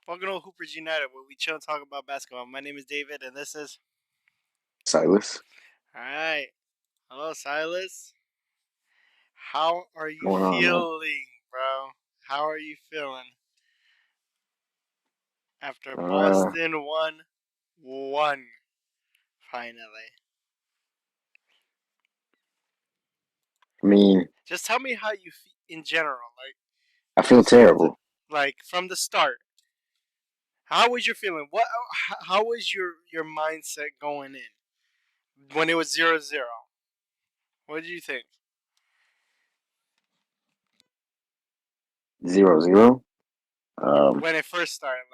Welcome to Hoopers United, where we chill and talk about basketball. My name is David, and this is. Silas, Alright. Hello, Silas. How are you what's going on, man? feeling, bro? How are you feeling after Uh, Boston won, finally? I mean, Just tell me how you feel in general, like I feel terrible. from the start. How was your feeling? How was your mindset going in when it was 0-0? What did you think 0-0. when it first started?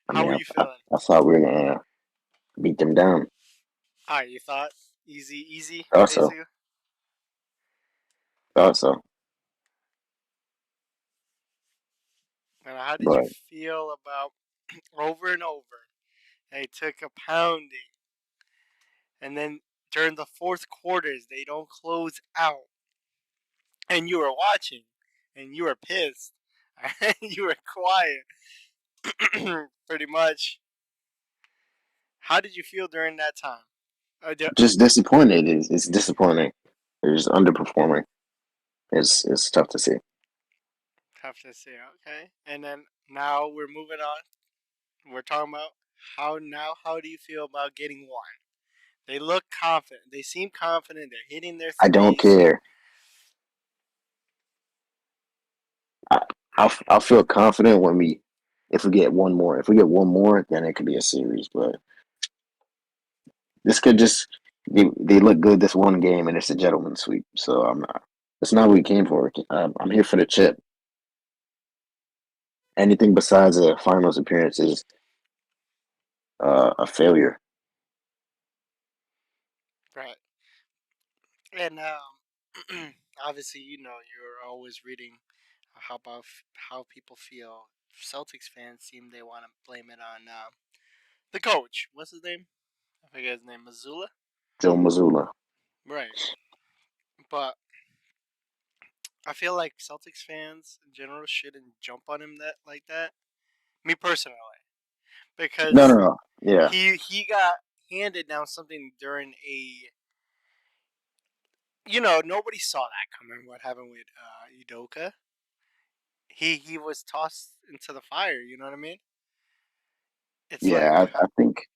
I How mean, were I, you I, feeling? I thought we were gonna beat them down. You thought easy, Also, basically. also, And how did you but feel about over and over? They took a pounding, and then during the fourth quarters, they don't close out, and you were watching, and you were pissed, and you were quiet, pretty much. How did you feel during that time? just disappointed. It's disappointing. They're just underperforming. It's tough to see. Tough to see. Okay, and then now we're moving on. We're talking about how now. How do you feel about getting one? They look confident. They seem confident. They're hitting their I don't threes. care. I, I'll feel confident when if we get one more. If we get one more, then it could be a series. But this could just they look good this one game, and it's a gentleman's sweep. So I'm not. That's not what we came for. I'm here for the chip. Anything besides a finals appearance is a failure. Right. And obviously, you're always reading how people feel. Celtics fans seem they want to blame it on the coach. What's his name? I forget his name. Missoula. Joe Mazzulla. Right. But I feel like Celtics fans in general shouldn't jump on him that like that. Me personally, No, no, because no. Yeah, he got handed down something during a. Nobody saw that coming. What happened with Udoka? He was tossed into the fire. You know what I mean? It's like yeah. I think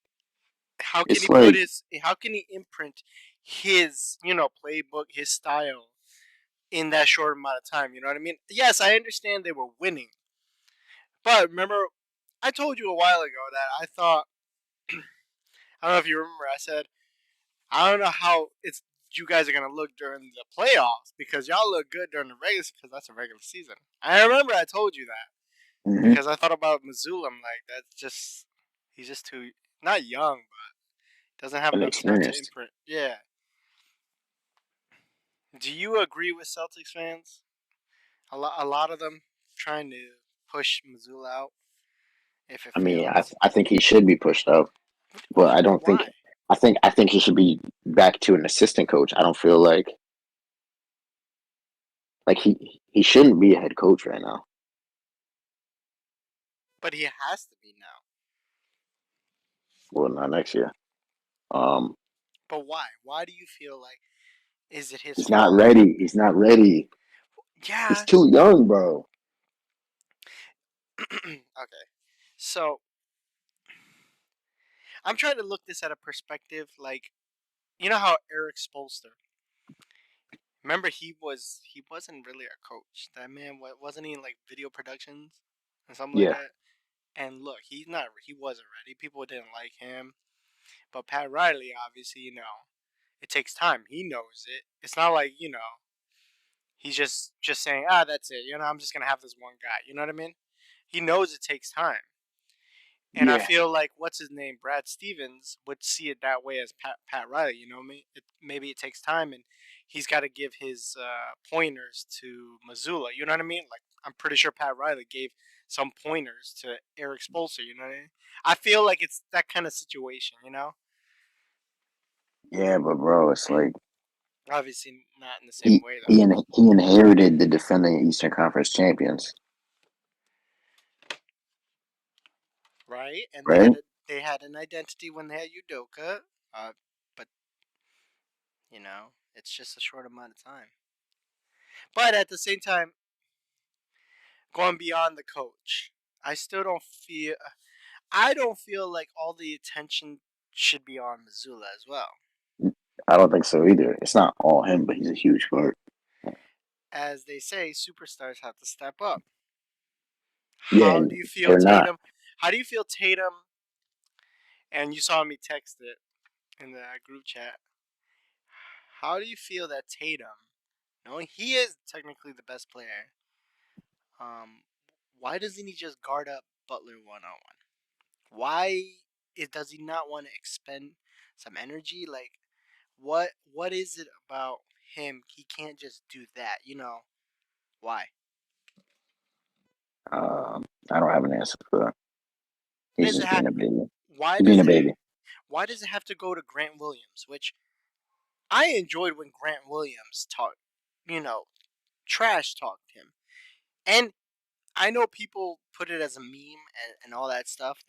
how can it's he put like his how can he imprint his playbook, his style in that short amount of time? You know what I mean? Yes, I understand they were winning, but remember, I told you a while ago that I thought I don't know if you remember. I said I don't know how it's you guys are gonna look during the playoffs because y'all look good during the regular because that's a regular season. I remember I told you that hmm because I thought about Missoula. I'm like, that's just he's just too not young, but doesn't have enough time to inexperienced. imprint. Yeah. Do you agree with Celtics fans? A lot of them trying to push Missoula out if it I mean, I fails. I think he should be pushed up, but I But don't think. why? I think he should be back to an assistant coach. I don't feel like he shouldn't be a head coach right now. But he has to be now. Well, not next year. Um, But why? Why do you feel like is it his he's not fault? ready. He's not ready. He's Yeah. too young, bro. Okay. So I'm trying to look this at a perspective like you know how Eric Spolster. Remember he wasn't really a coach. That man wasn't he in like video productions and something like Yeah, that. And look, he wasn't ready. People didn't like him. But Pat Riley, obviously, it takes time. He knows it. It's not like he's just saying, that's it. I'm just gonna have this one guy. You know what I mean? He knows it takes time. And I yeah, feel like what's his name, Brad Stevens, would see it that way as Pat Riley. You know what I mean? Maybe it takes time, and he's got to give his pointers to Missoula. You know what I mean? Like I'm pretty sure Pat Riley gave some pointers to Eric Spolster. You know what I mean? I feel like it's that kind of situation. yeah. But bro, it's like Obviously not in the same he way though. he inherited the defending Eastern Conference champions. right? And right? they had an identity when they had Udoka, but it's just a short amount of time. But at the same time, going beyond the coach, I still don't feel. I don't feel like all the attention should be on Missoula as well. I don't think so either. It's not all him, but he's a huge part. As they say, superstars have to step up. Yeah, How and do you feel they're not. Tatum? How do you feel Tatum? And you saw me text it in the group chat. How do you feel that Tatum, knowing he is technically the best player, um, why doesn't he just guard up Butler 1-on-1? Why does he not want to expend some energy? Like, what is it about him? He can't just do that. Why? I don't have an answer for that. Why He's does it just have? being a baby. Why He's being does a it? baby. Why does it have to go to Grant Williams? Which I enjoyed when Grant Williams talked, you know, trash talked him. And I know people put it as a meme and all that stuff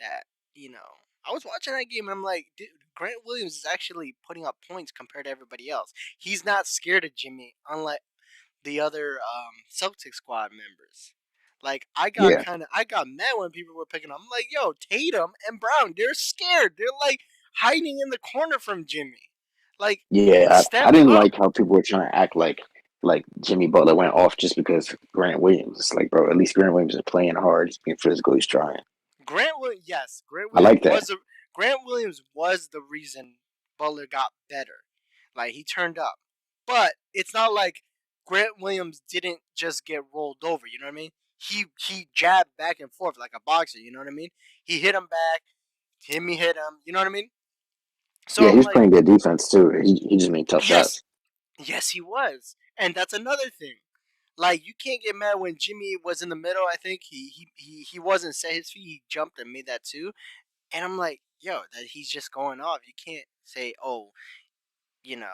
I was watching that game and I'm like, dude, Grant Williams is actually putting up points compared to everybody else. He's not scared of Jimmy, unlike the other Celtic squad members. Like Yeah, I got mad when people were picking. I'm like, yo, Tatum and Brown, they're scared. They're like hiding in the corner from Jimmy. Like, yeah. I step didn't up. like how people were trying to act like Jimmy Butler went off just because Grant Williams. It's like, bro, at least Grant Williams is playing hard. He's being physical. He's trying. I like that. Grant Williams was the reason Butler got better. Like he turned up, but it's not like Grant Williams didn't just get rolled over. You know what I mean? He jabbed back and forth like a boxer. You know what I mean? He hit him back. Timmy hit him. You know what I mean? So Yeah, he I'm was like, playing good defense too. He just made tough yes, shots. yes, he was, and that's another thing. Like you can't get mad when Jimmy was in the middle. I think he wasn't set his feet. He jumped and made that too. And I'm like, yo, that he's just going off. You can't say, oh, you know,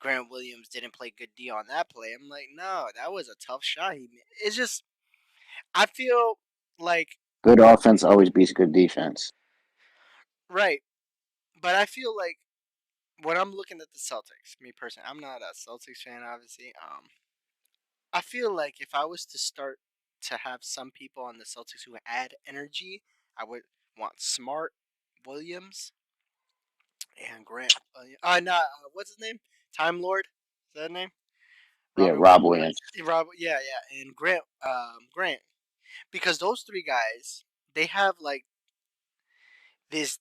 Grant Williams didn't play good D on that play. I'm like, no, that was a tough shot he made. It's just, I feel like, Good offense always beats good defense. right. But I feel like when I'm looking at the Celtics, me personally, I'm not a Celtics fan, obviously. I feel like if I was to start to have some people on the Celtics who add energy, I would want Smart, Williams, and Grant. Not what's his name? Time Lord. Is that his name? Yeah, Robert. Rob Williams. Rob. Yeah, yeah, and Grant. Grant. Because those three guys, they have like this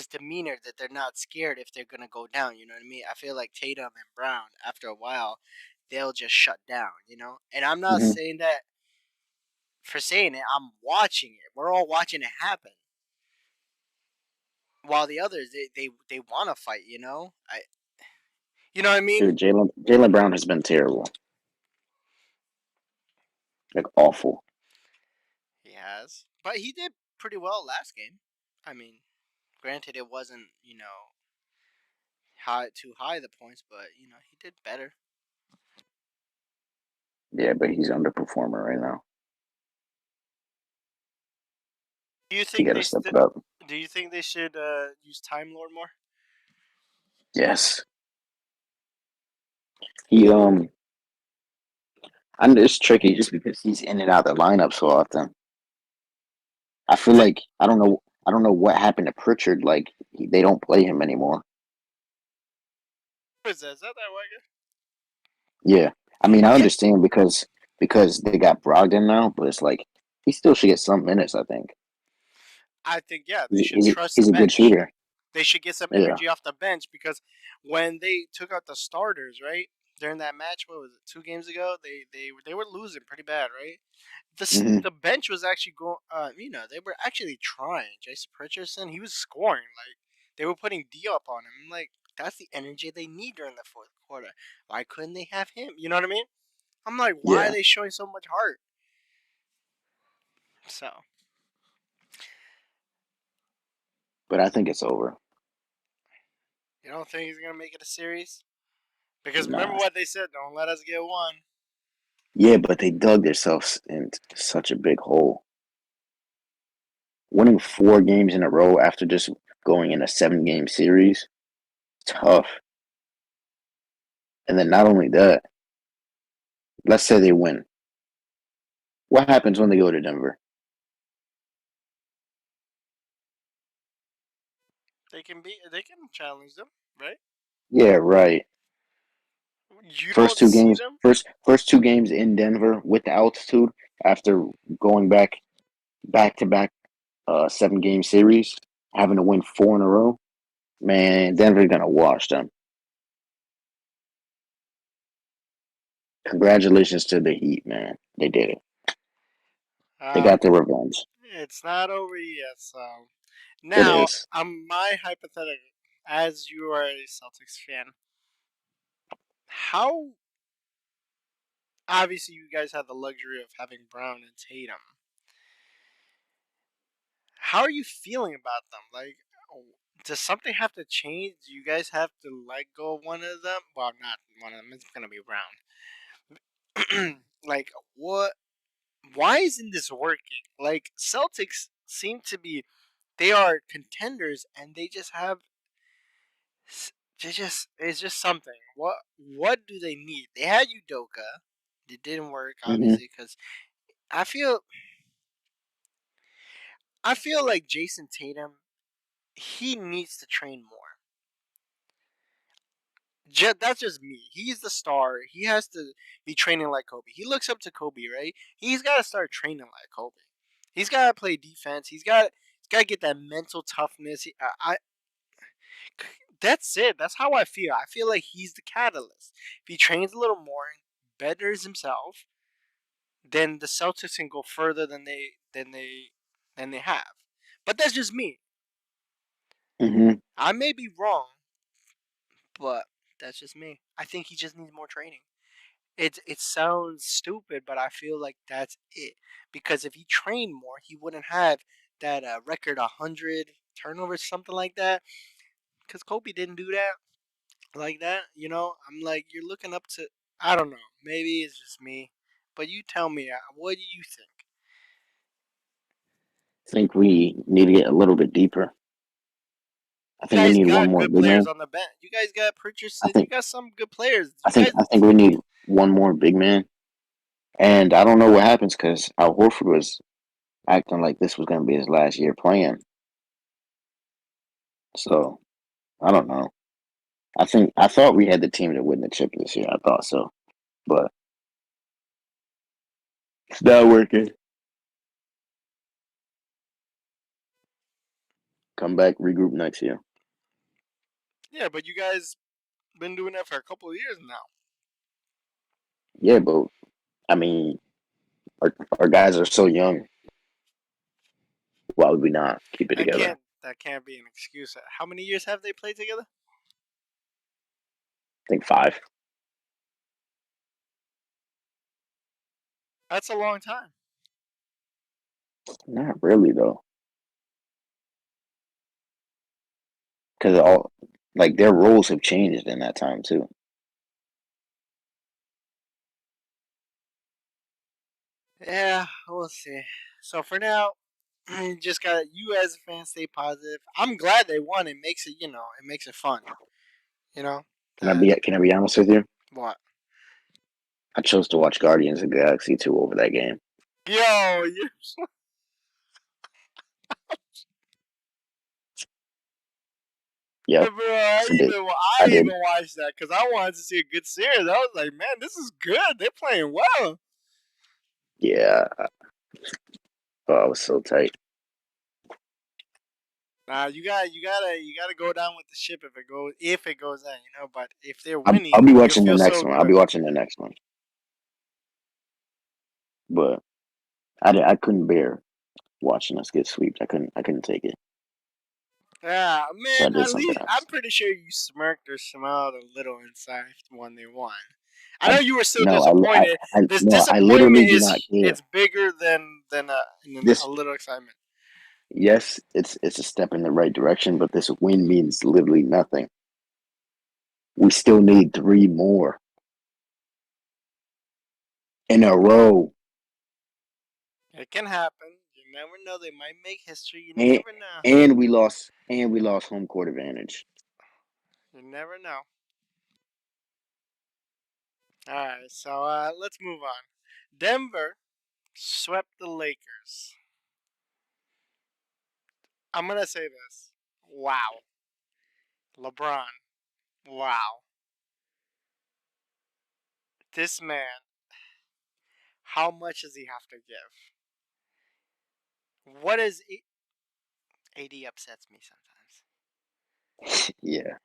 demeanor that they're not scared if they're gonna go down. You know what I mean? I feel like Tatum and Brown, after a while, they'll just shut down. And I'm not Hmm. saying that for saying it. I'm watching it. We're all watching it happen. While the others, they want to fight. You know what I mean? Dude, Jalen Brown has been terrible, like awful. He has, but he did pretty well last game. I mean, granted, it wasn't too high the points, but he did better. Yeah, but he's underperforming right now. Do you He think got to they step st- it up. Do you think they should use Time Lord more? Yes, he I know it's tricky just because he's in and out of the lineup so often. I feel Is it? like I don't know what happened to Pritchard. Like they don't play him anymore. What is that? Is that Wagner? Yeah, I mean I Yeah, understand because they got Brogdon now, but it's like he still should get some minutes. I think I think they he's should trust the he's a good bench. shooter. They should get some Yeah. energy off the bench because when they took out the starters, right during that match, what was it, 2 games ago? They were losing pretty bad, right? Hmm. The bench was actually going. They were actually trying. Jason Richardson, he was scoring. Like they were putting D up on him. I'm like, that's the energy they need during the fourth quarter. Why couldn't they have him? You know what I mean? I'm like, why are Yeah, they showing so much heart? So but I think it's over. you don't think he's gonna make it a series? Because remember Nah. what they said: don't let us get one. Yeah, but they dug themselves into such a big hole. winning 4 games in a row after just going in a 7 game series, tough. And then not only that, let's say they win. What happens when they go to Denver? They can challenge them, right? Yeah, right. You First don't two see games, them. first 2 games in Denver with the altitude after going back to back 7 game series, having to win 4 in a row. Man, Denver's gonna wash them. Congratulations to the Heat, man. They did it. They Uh, got their revenge. it's not over yet. So It now, is. my hypothetical, as you are a Celtics fan, how obviously you guys have the luxury of having Brown and Tatum. How are you feeling about them? Like, does something have to change? Do you guys have to let go of one of them? Well, not one of them. It's gonna be Brown. Like, what? Why isn't this working? Like, Celtics seem to be. They are contenders, and they just have. They just it's just something. What do they need? They had Udoka. It didn't work, Hmm. obviously, because I feel I feel like Jason Tatum. He needs to train more. That's just me. He's the star. He has to be training like Kobe. He looks up to Kobe, right? He's got to start training like Kobe. He's got to play defense. He's got to get that mental toughness. That's it. That's how I feel. I feel like he's the catalyst. If he trains a little more, betters himself, then the Celtics can go further than they have. But that's just me. Hmm. I may be wrong, but that's just me. I think he just needs more training. It sounds stupid, but I feel like that's it. Because if he trained more, he wouldn't have that record 100 turnovers, something like that. Because Kobe didn't do that like that. I'm like, you're looking up to. I don't know. Maybe it's just me, but you tell me. What do you think? I think we need to get a little bit deeper. I You think we guys need one got more good big players man. on the bench. You guys got purchased. I You think got some good players. I You think guys. I think we need one more big man. And I don't know what happens because Al Horford was acting like this was going to be his last year playing. So I don't know. I thought we had the team to win the chip this year. I thought so, but it's not working. Come back, regroup next year. Yeah, but you guys been doing that for a couple of years now. Yeah, but I mean, our guys are so young. Why would we not keep it That together? can't that can't be an excuse. How many years have they played together? I think 5. That's a long time. Not really though, because all like their roles have changed in that time too. Yeah, we'll see. So for now, just got you as a fan stay positive. I'm glad they won. It makes it fun. You know that Can I be honest with you? what? I chose to watch Guardians of the Galaxy 2 over that game. Yo, you, Yep, bro. I I did. even I I did. even watched that because I wanted to see a good series. I was like, man, this is good. They're playing well. Yeah, oh, I was so tight. Nah, you gotta go down with the ship if it goes down. But if they're I'll winning, be you watching the feel next so one. I'll good. be watching the next one. But I couldn't bear watching us get swept. I couldn't take it. Yeah, So I man. did At something least I'm else. pretty sure you smirked or smiled a little inside when they won. I I know you were still no, disappointed. This no, I literally disappointment do not is care. it's bigger than a This little excitement. Yes, it's a step in the right direction, but this win means literally nothing. We still need 3 more in a row. It can happen. You never know. They might make history. You and never know. and we lost home court advantage. You never know. All right, so let's move on. Denver swept the Lakers. I'm gonna say this. Wow, LeBron. Wow, this man. How much does he have to give? What is AD upsets me sometimes. Yeah,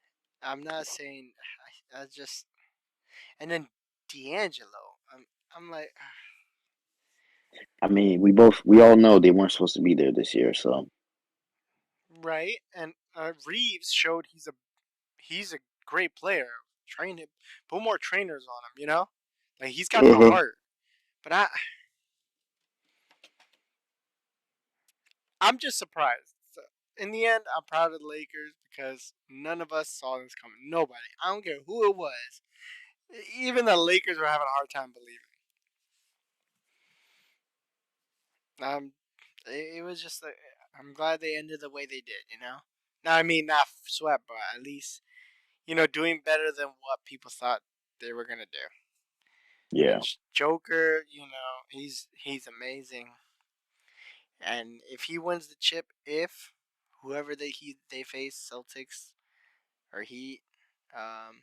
I'm not saying I just and then D'Angelo. I'm like I mean, we all know they weren't supposed to be there this year, so right, and Reeves showed he's a great player. Train him, put more trainers on him. Like he's got the uh-huh. heart. But I'm just surprised. So, in the end, I'm proud of the Lakers because none of us saw this coming. Nobody. I don't care who it was. Even the Lakers were having a hard time believing. Um, it was just. I'm glad they ended the way they did. Now I mean not swept, but at least doing better than what people thought they were gonna do. And Yeah, Joker, he's amazing. And if he wins the chip, if whoever they face, Celtics or Heat, um,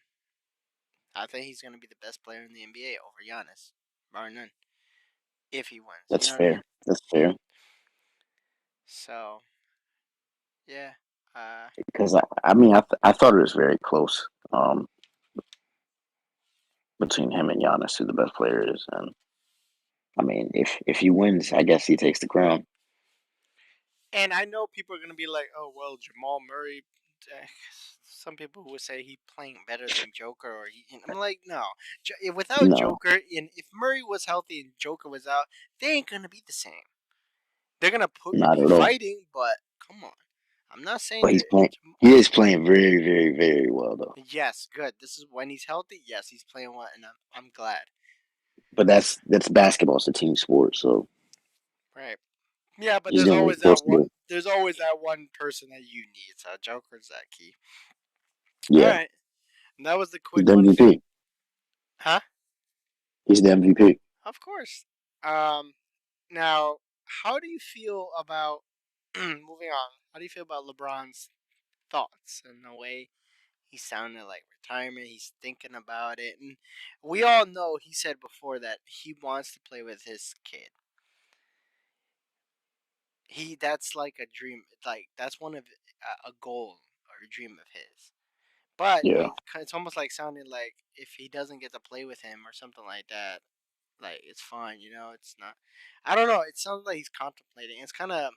I think he's gonna be the best player in the NBA over Giannis, bar none. If he wins, you that's know what I mean. fair. That's fair. So yeah, uh, Because I mean, I thought it was very close between him and Giannis, who the best player is, and I mean, if he wins, I guess he takes the crown. and I know people are gonna be like, "Oh well, Jamal Murray." Some people would say he playing better than Joker, and I'm like, no. Without No, Joker, and if Murray was healthy and Joker was out, they ain't gonna be the same. They're gonna not be at all. fighting, but come on. I'm not saying But that. he is playing very, very, very well though. Yes, good. This is when he's healthy. Yes, he's playing well, and I'm glad. But that's basketball. It's a team sport, so Right. Yeah, but he's there's doing what he's always that supposed to one. do. There's always that one person that you need. So Joker's that key. All Yeah, right, and that was the he's quick the one. MVP. Huh? He's the MVP. Of course. Um. Now, how do you feel about moving on? How do you feel about LeBron's thoughts and the way he sounded like retirement? He's thinking about it, and we all know he said before that he wants to play with his kid. That's like a dream. Like that's one of a goal or a dream of his. But Yeah. it's almost like sounding like if he doesn't get to play with him or something like that, like it's fine. It's not. I don't know. It sounds like he's contemplating. It's kind of.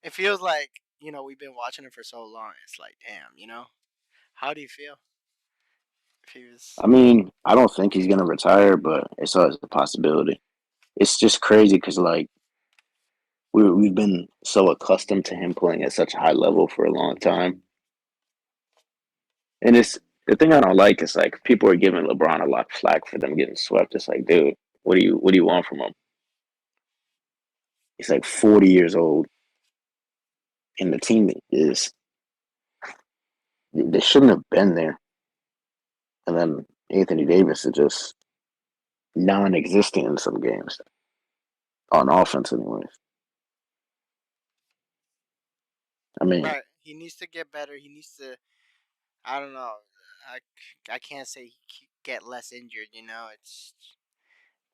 It feels like we've been watching him for so long. It's like damn. How do you feel if he was? I mean, I don't think he's gonna retire, but it's always a possibility. It's just crazy because like we've been so accustomed to him playing at such a high level for a long time, and it's the thing I don't like is like people are giving LeBron a lot of flack for them getting swept. It's like, dude, what do you want from him? He's like 40 years old, and the team is they shouldn't have been there. And then Anthony Davis is just non-existent in some games on offense, anyways. I mean, Right. He needs to get better. He needs to. I don't know. I, I can't say get less injured. It's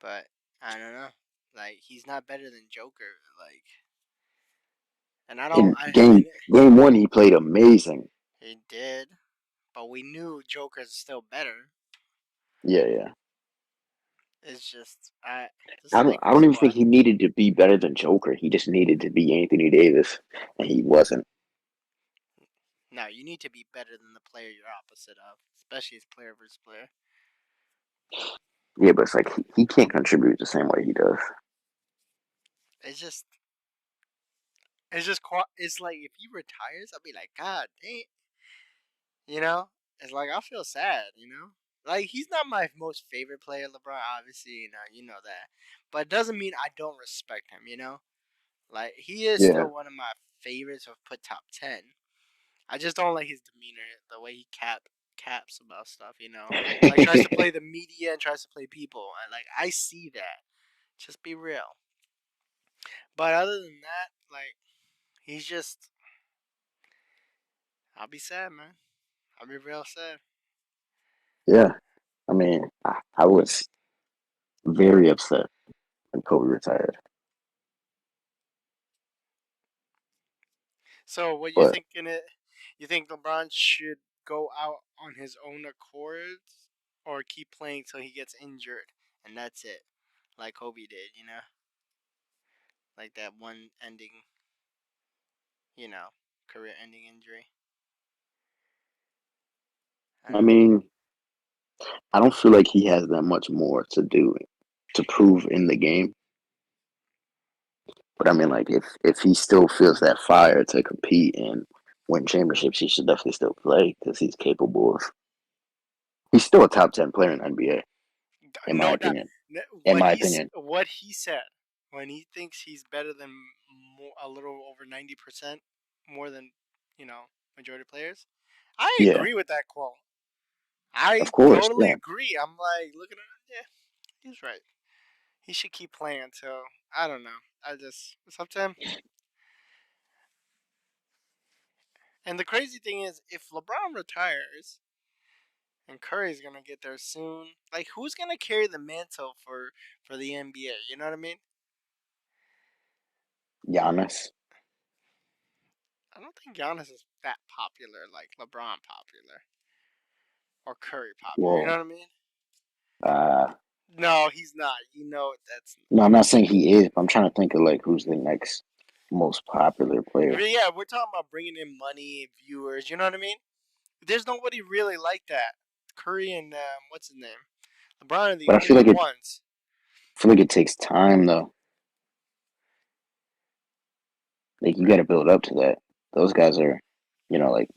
but I don't know. Like he's not better than Joker. Like, and I don't. in game one, he played amazing. He did, but we knew Joker's still better. Yeah, yeah. It's just this I don't. I Lakers don't even think squad. he needed to be better than Joker. He just needed to be Anthony Davis, and he wasn't. No, you need to be better than the player you're opposite of, especially as player versus player. Yeah, but it's like he can't contribute the same way he does. It's just, it's like if he retires, I'll be like, God dang, you know. It's like I feel sad. Like he's not my most favorite player, LeBron. Obviously, you know that, but it doesn't mean I don't respect him. Like he is Yeah. still one of my favorites of put top 10. I just don't like his demeanor, the way he caps about stuff. Like tries to play the media and tries to play people. I see that. Just be real. But other than that, like he's just. I'll be sad, man. I'll be real sad. Yeah. I mean, I was very upset when Kobe retired. So what you But think in it? You think LeBron should go out on his own accord, or keep playing till he gets injured, and that's it, like Kobe did? Like that one ending, you know, career-ending injury. I I don't know. mean, I don't feel like he has that much more to do to prove in the game. But I mean, like if he still feels that fire to compete and win championships, he should definitely still play because he's capable of. He's still a top 10 player in the NBA, in my No doubt. opinion. In What my he's opinion, what he said when he thinks he's better than a little over 90% more than majority players. I yeah, agree with that quote. of I course, totally yeah. agree. I'm like looking at it. Yeah, he's right. He should keep playing until I don't know. I just sometimes. And the crazy thing is, if LeBron retires and Curry's gonna get there soon, like who's gonna carry the mantle for the NBA? You know what I mean? Giannis. I don't think Giannis is that popular like LeBron popular or Curry popular. You know Well, what I mean? uh, No, he's not. That's. no, I'm not saying he is. But I'm trying to think of like who's the next most popular player. Yeah, we're talking about bringing in money, viewers. You know what I mean? There's nobody really like that. Curry and what's his name? LeBron are the But only ones. I feel like it takes time though. Like you got to build up to that. Those guys are, like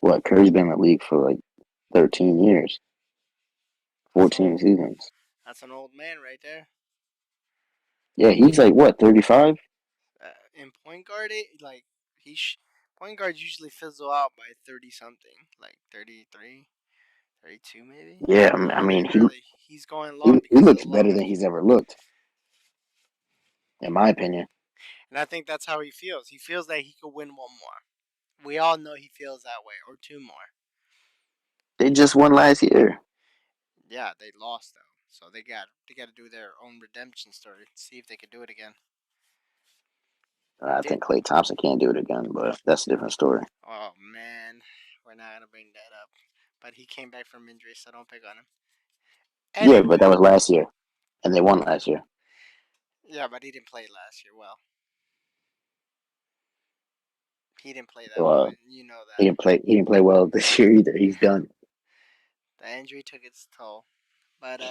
what Curry's been in the league for like 13 years, That's 14 old. seasons. That's an old man right there. Yeah, he's like what 35. In point guard, like point guards usually fizzle out by 30 something, like 33, 32 maybe. Yeah, But I mean really, he's going he long he because of looks the better load. than he's ever looked, in my opinion. And I think that's how he feels. He feels that he could win one more. We all know he feels that way, or two more. They just won last year. Yeah, they lost though, so they got to do their own redemption story. See if they can do it again. I Did think Klay Thompson can't do it again, but that's a different story. Oh man, we're not gonna bring that up. But he came back from injury, so don't pick on him. Yeah, but that Anyway, was last year, and they won last year. yeah, but he didn't play last year. Well, he didn't play that well, Well, and you know he that. didn't play. He didn't play well this year either. He's done. The injury took its toll. But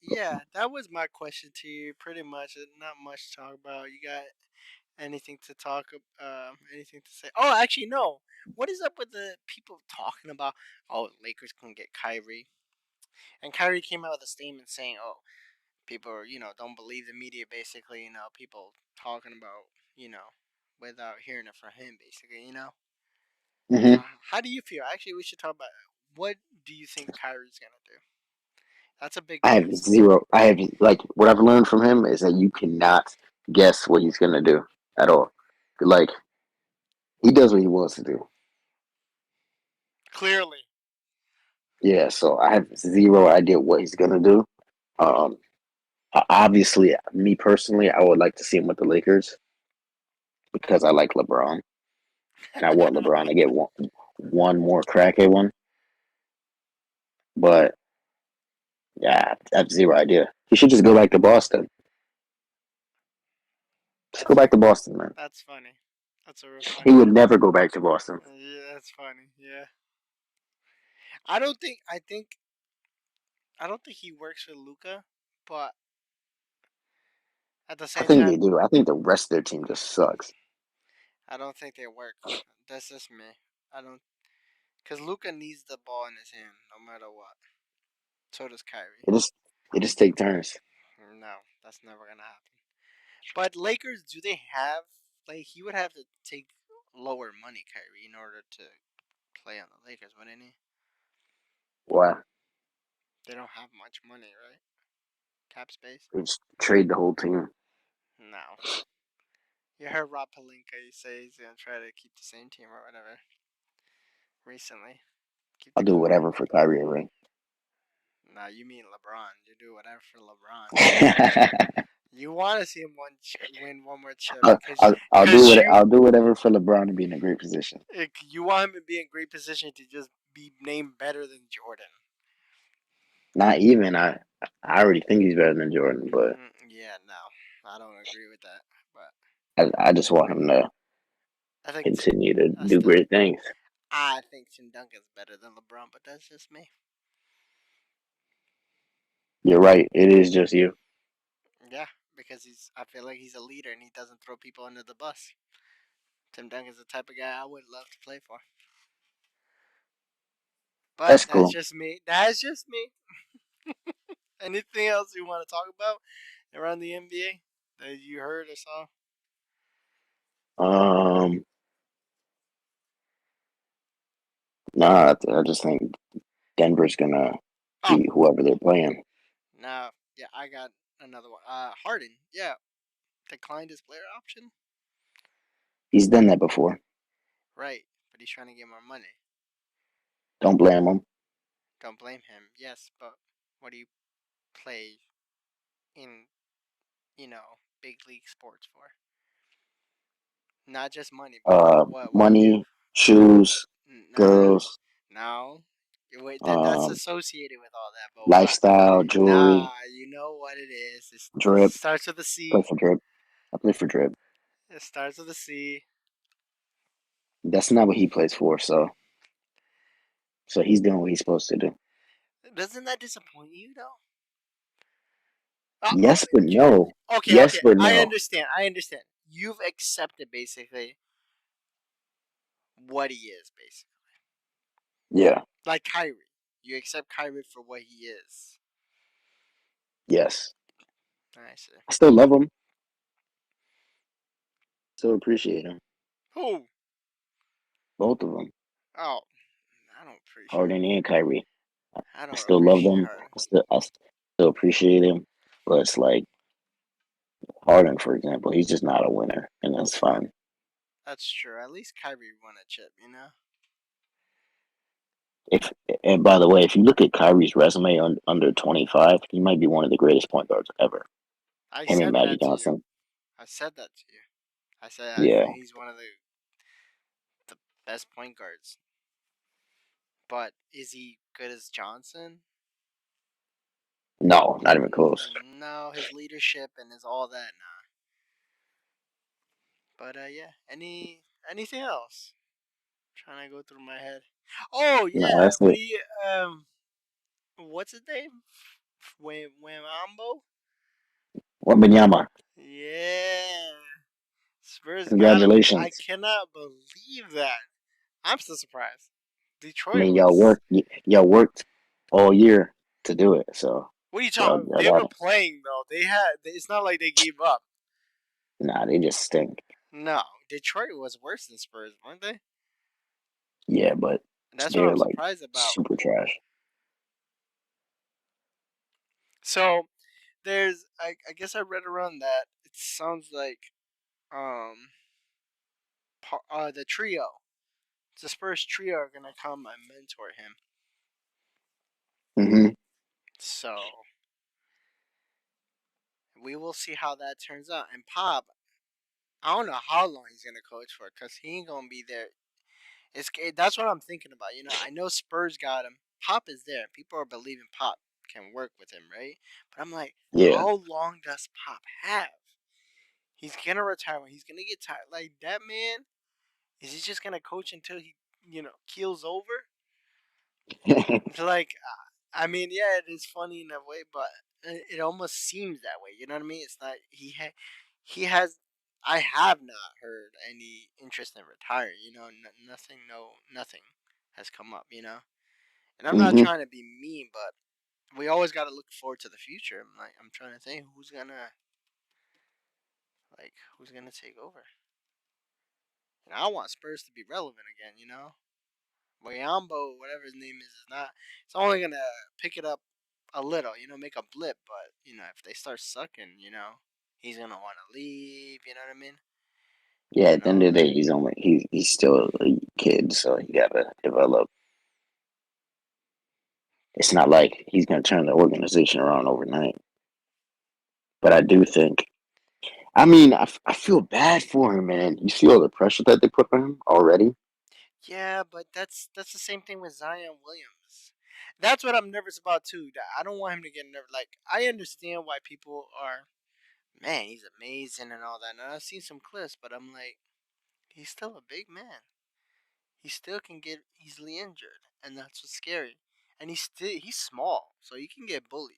yeah, that was my question to you. Pretty much, not much to talk about. You got anything to anything to say? Oh, actually, no. What is up with the people talking about? Oh, Lakers can get Kyrie, and Kyrie came out with a statement saying, "Oh, people don't believe the media. Basically, people talking about without hearing it from him. Basically. Hmm. How do you feel? Actually, we should talk about what do you think Kyrie's gonna do? That's a big I have piece. zero. I have like what I've learned from him is that you cannot guess what he's gonna do at all. Like he does what he wants to do. Clearly, Yeah, so I have zero idea what he's gonna do. Um, obviously, me personally, I would like to see him with the Lakers because I like LeBron and I want LeBron to get one more crack at one. But yeah, I have zero idea. He should just go back to Boston. Just go that's back to Boston, man. that's funny. That's a real He funny would one. never go back to Boston. Yeah, that's funny. Yeah, I don't think. I don't think he works with Luca, but at the I same think time, they do. I think the rest of their team just sucks. I don't think they work. That's just me. I don't, because Luca needs the ball in his hand no matter what. So does Kyrie. It just take turns. No, that's never gonna happen. But Lakers, do they have like he would have to take lower money, Kyrie, in order to play on the Lakers, wouldn't he? Why? They don't have much money, right? Cap space. Just trade the whole team. No. You heard Rob Palinka. You say he's gonna try to keep the same team or whatever. Recently, keep I'll the do core. whatever for Kyrie Irving. Nah, you mean LeBron? You do whatever for LeBron. I'll, You want to see him win one more chip, I'll do cause what I'll do whatever for LeBron to be in a great position. you want him to be in great position to just be named better than Jordan. Not even I already think he's better than Jordan, but Yeah, no, I don't agree with that. But I just want him to I think continue to I do still great things. I think Tim Duncan's better than LeBron, but that's just me. You're right. It is just you. Yeah, because I feel like he's a leader and he doesn't throw people under the bus. Tim Duncan's the type of guy I would love to play for. But That's that's cool. just me. That's just me. Anything else you want to talk about around the NBA that you heard or saw? Um, nah, I just think Denver's gonna Oh, beat whoever they're playing. no. Yeah, I got another one. Harden. Yeah, declined his player option. He's done that before. Right, but he's trying to get more money. Don't blame him. Don't blame him. Yes, but what do you play in, big league sports for? Not just money, but what do you? Money, shoes, Nah, girls, no. Wait, that's um, associated with all that, but what? lifestyle, jewelry, Nah, you know what it is. It drip. starts with a Play C. for drip. I play for drip. It starts with a C. That's not what he plays for. So he's doing what he's supposed to do. Doesn't that disappoint you though? Oh, Yes, but no. okay, Yes, okay. but I no. understand. I understand. You've accepted basically what he is, basically. Yeah. Like Kyrie. You accept Kyrie for what he is. Yes. I see. I still love him. Still appreciate him. Who? Both of them. Oh, I don't appreciate. Harden and Kyrie. I I don't still love appreciate them. her. I still appreciate him. But it's like Harden, for example, he's just not a winner, and that's fine. That's true. At least Kyrie won a chip, you know? If and by the way, if you look at Kyrie's resume under 25, he might be one of the greatest point guards ever. I Him and said Magic that to you. Johnson. I said that to you. I said I Yeah. think he's one of the best point guards. But is he good as Johnson? No, not even close. No, his leadership and his all that, nah. But yeah, anything else? Trying to go through my head. Oh No, yeah, that's what it. do you what's his name? Wamambo? Wembanyama. Yeah, Spurs got him. I Congratulations. cannot believe that. I'm still surprised. I Detroit mean, was. y'all worked all year to do it, so What are you y'all, talking? y'all They got were it. playing though. They had. It's not like they gave up. Nah, they just stink. No, Detroit was worse than Spurs, weren't they? Yeah, but And that's what they're I'm like surprised about. super trash. So I guess I read around that. It sounds like um, the trio, the Spurs trio, are gonna come and mentor him. Hmm. So we will see how that turns out. And Pop, I don't know how long he's gonna coach for, cause he ain't gonna be there. That's what I'm thinking about. I know Spurs got him. Pop is there. People are believing Pop can work with him, right? But I'm like, Yeah. how long does Pop have? He's gonna retire when he's gonna get tired. Like that man, is he just gonna coach until he, keels over? It's like, I mean, yeah, it is funny in a way, but it almost seems that way. You know what I mean? It's not he has. I have not heard any interest in retiring. Nothing, no, nothing has come up. And I'm not Hmm. trying to be mean, but We always got to look forward to the future. I'm trying to think who's gonna take over. And I want Spurs to be relevant again. Wayambo, whatever his name is not. It's only gonna pick it up a little. Make a blip. But if they start sucking, he's gonna want to leave. You know what I mean? Yeah, You at the end know. of the day, he's still a kid, so he gotta develop. It's not like he's gonna turn the organization around overnight. But I do think. I mean, I feel bad for him, man. You see all the pressure that they put on him already. Yeah, but that's the same thing with Zion Williams. That's what I'm nervous about too. That I don't want him to get nervous. Like I understand why people are, man, he's amazing and all that. And I've seen some clips, but I'm like, he's still a big man. He still can get easily injured, and that's what's scary. And he's small, so he can get bullied.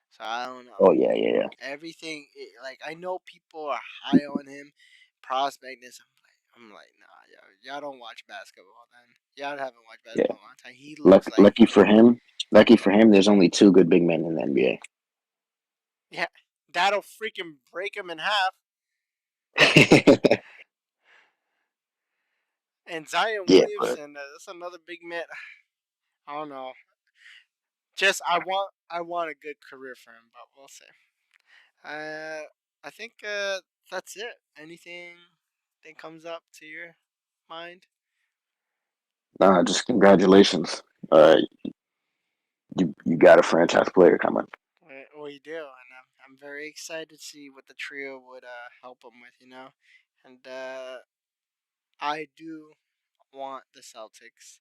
So I don't know. Oh yeah, yeah, yeah. Like I know people are high on him, prospectness. I'm like, nah, y'all don't watch basketball. Then y'all haven't watched Yeah. basketball in a long time. He looks like, Lucky for him. Lucky for him. There's only two good big men in the yeah, that'll freaking break him in half. NBA. And Zion Yeah, but Williamson, that's another big man. I don't know. Just I want a good career for him, but we'll see. Uh, I think that's it. Anything that comes up to your mind? nah, just congratulations. You got a franchise player coming. We do, and I'm very excited to see what the trio would help him with. And I do want the Celtics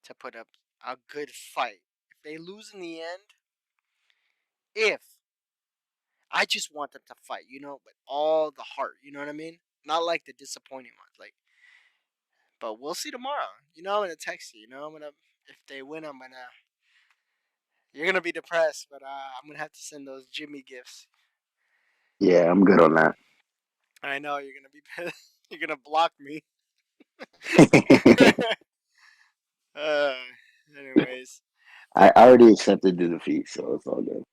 to put up a good fight. If they lose in the end, if I just want them to fight, with all the heart. You know what I mean? Not like the disappointing ones. But we'll see tomorrow. I'm gonna text you. If they win, you're gonna be depressed, but I'm gonna have to send those Jimmy gifts. Yeah, I'm good on that. I know you're gonna be you're gonna block me. uh, anyways, I thank you. already accepted the defeat, so it's all good.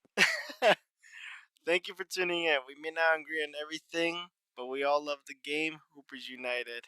Thank you for tuning in. We may not agree on everything, but we all love the game. Hoopers United.